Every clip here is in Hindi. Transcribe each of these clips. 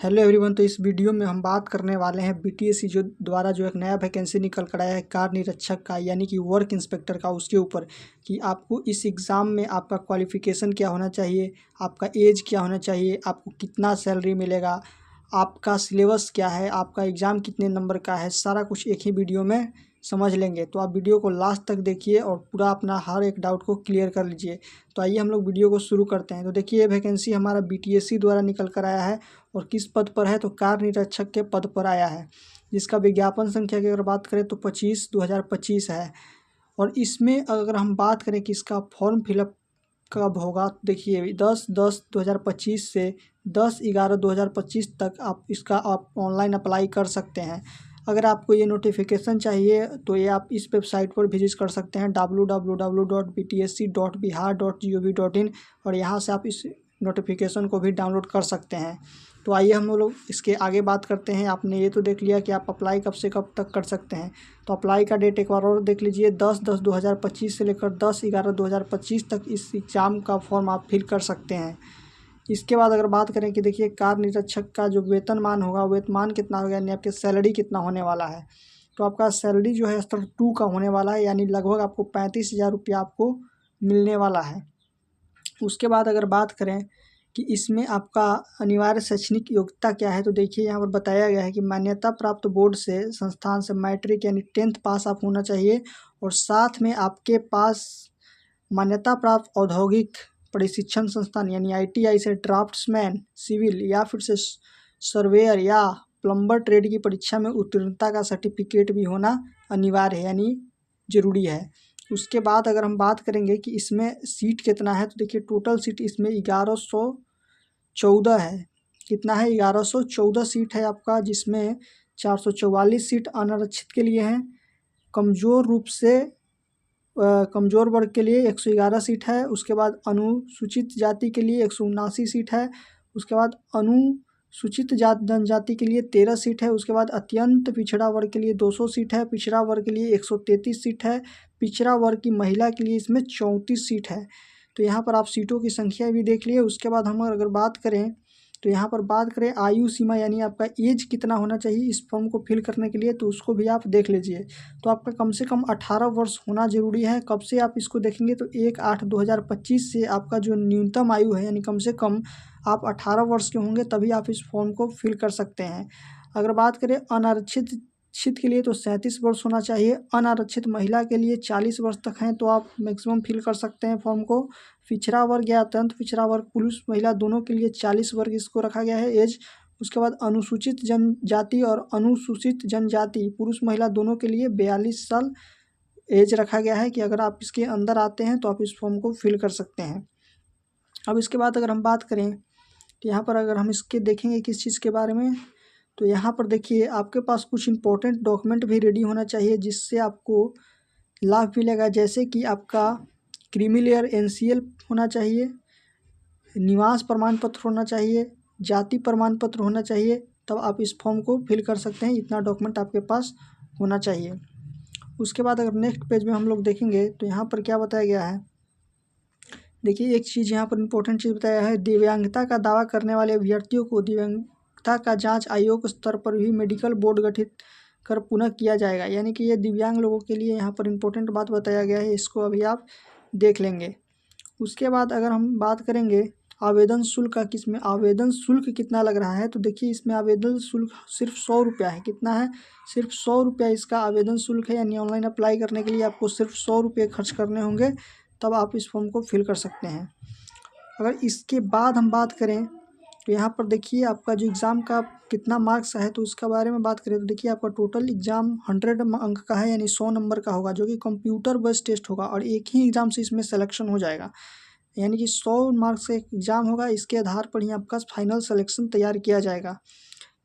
Hello everyone. तो इस वीडियो में हम बात करने वाले हैं बीटीएससी जो द्वारा जो एक नया वैकेंसी निकल कर आया है कार निरीक्षक का, यानी कि वर्क इंस्पेक्टर का, उसके ऊपर कि आपको इस एग्ज़ाम में आपका क्वालिफ़िकेशन क्या होना चाहिए, आपका एज क्या होना चाहिए, आपको कितना सैलरी मिलेगा, आपका सिलेबस क्या है, आपका एग्ज़ाम कितने नंबर का है, सारा कुछ एक ही वीडियो में समझ लेंगे। तो आप वीडियो को लास्ट तक देखिए और पूरा अपना हर एक डाउट को क्लियर कर लीजिए। तो आइए हम लोग वीडियो को शुरू करते हैं। तो देखिए, ये वैकेंसी हमारा बीटीएससी द्वारा निकल कर आया है और किस पद पर है, तो कार निरीक्षक के पद पर आया है, जिसका विज्ञापन संख्या की अगर बात करें तो 25/2025 है। और इसमें अगर हम बात करें कि इसका फॉर्म फिलअप कब होगा, तो देखिए 10/10/2025 से 10/11/2025 तक आप ऑनलाइन अप्लाई कर सकते हैं। अगर आपको ये नोटिफिकेशन चाहिए तो ये आप इस वेबसाइट पर विजिट कर सकते हैं www.btsc.bihar.gov.in, और यहाँ से आप इस नोटिफिकेशन को भी डाउनलोड कर सकते हैं। तो आइए हम लोग इसके आगे बात करते हैं। आपने ये तो देख लिया कि आप अप्लाई कब से कब तक कर सकते हैं। तो अप्लाई का डेट एक बार और देख लीजिए, 10/10/2025 से लेकर 10/11/2025 तक इस एग्ज़ाम का फॉर्म आप फिल कर सकते हैं। इसके बाद अगर बात करें कि देखिए, कार निरीक्षक का जो वेतनमान होगा, वेतनमान कितना होगा, यानी आपके सैलरी कितना होने वाला है। तो आपका सैलरी जो है स्तर 2 का होने वाला है, यानी लगभग आपको 35,000 रुपया आपको मिलने वाला है। उसके बाद अगर बात करें कि इसमें आपका अनिवार्य शैक्षणिक योग्यता क्या है, तो देखिए यहाँ पर बताया गया है कि मान्यता प्राप्त बोर्ड से संस्थान से मैट्रिक यानी 10th पास आप होना चाहिए, और साथ में आपके पास मान्यता प्राप्त औद्योगिक प्रशिक्षण संस्थान यानी आईटीआई से ड्राफ्ट्समैन सिविल या फिर से सर्वेयर या प्लम्बर ट्रेड की परीक्षा में उत्तीर्णता का सर्टिफिकेट भी होना अनिवार्य है, यानी ज़रूरी है। उसके बाद अगर हम बात करेंगे कि इसमें सीट कितना है, तो देखिए टोटल सीट इसमें 1114 है। कितना है? 1114 सीट है आपका, जिसमें 444 सीट अनारक्षित के लिए हैं। कमज़ोर रूप से कमज़ोर वर्ग के लिए 111 सीट है। उसके बाद अनुसूचित जाति के लिए 179 सीट है। उसके बाद अनुसूचित जनजाति के लिए 13 सीट है। उसके बाद अत्यंत पिछड़ा वर्ग के लिए 200 सीट है। पिछड़ा वर्ग के लिए 133 सीट है। पिछड़ा वर्ग की महिला के लिए इसमें 34 सीट है। तो यहाँ पर आप सीटों की संख्या भी देख लिए। उसके बाद हम अगर बात करें तो यहाँ पर बात करें आयु सीमा, यानी आपका एज कितना होना चाहिए इस फॉर्म को फिल करने के लिए, तो उसको भी आप देख लीजिए। तो आपका कम से कम 18 वर्ष होना ज़रूरी है। कब से आप इसको देखेंगे, तो 1/8/2025 से आपका जो न्यूनतम आयु है, यानी कम से कम आप 18 वर्ष के होंगे, तभी आप इस फॉर्म को फिल कर सकते हैं। अगर बात करें अनारक्षित के लिए तो 37 वर्ष होना चाहिए। अनारक्षित महिला के लिए 40 वर्ष तक हैं, तो आप मैक्सिमम फिल कर सकते हैं फॉर्म को। पिछड़ा वर्ग या अत्यंत पिछड़ा वर्ग, पुरुष महिला दोनों के लिए 40 वर्ग इसको रखा गया है एज। उसके बाद अनुसूचित जनजाति और अनुसूचित जनजाति पुरुष महिला दोनों के लिए 42 साल एज रखा गया है कि अगर आप इसके अंदर आते हैं तो आप इस फॉर्म को फिल कर सकते हैं। अब इसके बाद अगर हम बात करें तो यहाँ पर अगर हम इसके देखेंगे किस चीज़ के बारे में, तो यहाँ पर देखिए आपके पास कुछ इंपॉर्टेंट डॉक्यूमेंट भी रेडी होना चाहिए जिससे आपको लाभ मिलेगा। जैसे कि आपका क्रीमी लेयर एनसीएल होना चाहिए, निवास प्रमाण पत्र होना चाहिए, जाति प्रमाण पत्र होना चाहिए, तब आप इस फॉर्म को फिल कर सकते हैं। इतना डॉक्यूमेंट आपके पास होना चाहिए। उसके बाद अगर नेक्स्ट पेज में हम लोग देखेंगे तो यहाँ पर क्या बताया गया है, देखिए एक चीज़ यहाँ पर इंपॉर्टेंट चीज़ बताया है, दिव्यांगता का दावा करने वाले अभ्यर्थियों को दिव्यांगता का जांच आयोग स्तर पर भी मेडिकल बोर्ड गठित कर पुनः किया जाएगा। यानी कि ये दिव्यांग लोगों के लिए यहाँ पर इंपॉर्टेंट बात बताया गया है, इसको अभी आप देख लेंगे। उसके बाद अगर हम बात करेंगे आवेदन शुल्क का, किसमें आवेदन शुल्क कितना लग रहा है, तो देखिए इसमें आवेदन शुल्क सिर्फ 100 रुपया है। कितना है? सिर्फ 100 रुपया इसका आवेदन शुल्क है, यानी ऑनलाइन अप्लाई करने के लिए आपको सिर्फ 100 रुपये खर्च करने होंगे, तब आप इस फॉर्म को फिल कर सकते हैं। अगर इसके बाद हम बात करें तो यहाँ पर देखिए आपका जो एग्ज़ाम का कितना मार्क्स है, तो उसके बारे में बात करें तो देखिए आपका टोटल एग्ज़ाम 100 अंक का है, यानी 100 नंबर का होगा, जो कि कंप्यूटर बेस्ड टेस्ट होगा और एक ही एग्ज़ाम से इसमें सिलेक्शन हो जाएगा। यानी कि 100 मार्क्स का एक एग्ज़ाम होगा, इसके आधार पर ही आपका फाइनल सिलेक्शन तैयार किया जाएगा।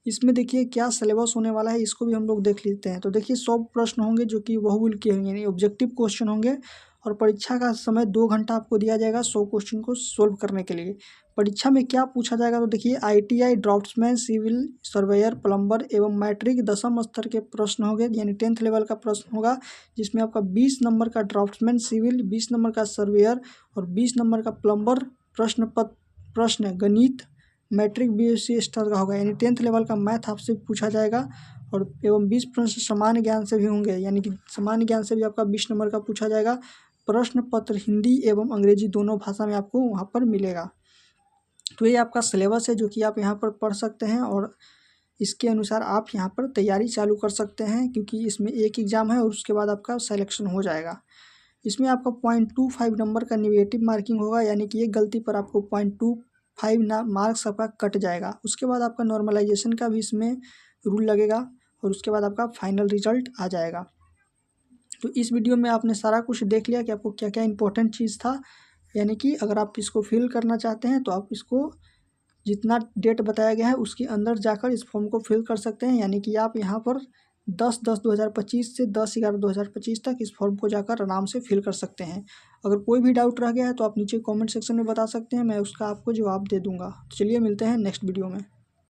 इसमें देखिए क्या सिलेबस होने वाला है, इसको भी हम लोग देख लेते हैं। तो देखिए 100 प्रश्न होंगे जो कि बहुमूल्य के होंगे, यानी ऑब्जेक्टिव क्वेश्चन होंगे, और परीक्षा का समय 2 घंटा आपको दिया जाएगा 100 क्वेश्चन को सोल्व करने के लिए। परीक्षा में क्या पूछा जाएगा, तो देखिए ITI draftsman civil surveyor plumber एवं मैट्रिक 10वीं स्तर के प्रश्न होंगे, यानी 10th लेवल का प्रश्न होगा, जिसमें आपका 20 नंबर का ड्राफ्ट्समैन सिविल, 20 नंबर का सर्वेयर और 20 नंबर का प्लम्बर प्रश्न गणित मैट्रिक BSc स्तर का होगा, यानी 10th लेवल का मैथ आपसे पूछा जाएगा। और एवं 20 प्रश्न सामान्य ज्ञान से भी होंगे, यानी कि सामान्य ज्ञान से भी आपका 20 नंबर का पूछा जाएगा। प्रश्न पत्र हिंदी एवं अंग्रेजी दोनों भाषा में आपको वहाँ पर मिलेगा। तो ये आपका सिलेबस है जो कि आप यहाँ पर पढ़ सकते हैं और इसके अनुसार आप यहाँ पर तैयारी चालू कर सकते हैं, क्योंकि इसमें एक एग्ज़ाम है और उसके बाद आपका सिलेक्शन हो जाएगा। इसमें आपका 0.25 नंबर का नेगेटिव मार्किंग होगा, यानी कि एक गलती पर आपको 0.25 मार्क्स आपका कट जाएगा। उसके बाद आपका नॉर्मलाइजेशन का भी इसमें रूल लगेगा और उसके बाद आपका फाइनल रिजल्ट आ जाएगा। तो इस वीडियो में आपने सारा कुछ देख लिया कि आपको क्या क्या इंपॉर्टेंट चीज़ था, यानी कि अगर आप इसको फिल करना चाहते हैं तो आप इसको जितना डेट बताया गया है उसके अंदर जाकर इस फॉर्म को फिल कर सकते हैं, यानी कि आप यहाँ पर 10/10/2025 से 10/11/2025 तक इस फॉर्म को जाकर आराम से फिल कर सकते हैं। अगर कोई भी डाउट रह गया है तो आप नीचे कमेंट सेक्शन में बता सकते हैं, मैं उसका आपको जवाब दे दूँगा। तो चलिए मिलते हैं नेक्स्ट वीडियो में।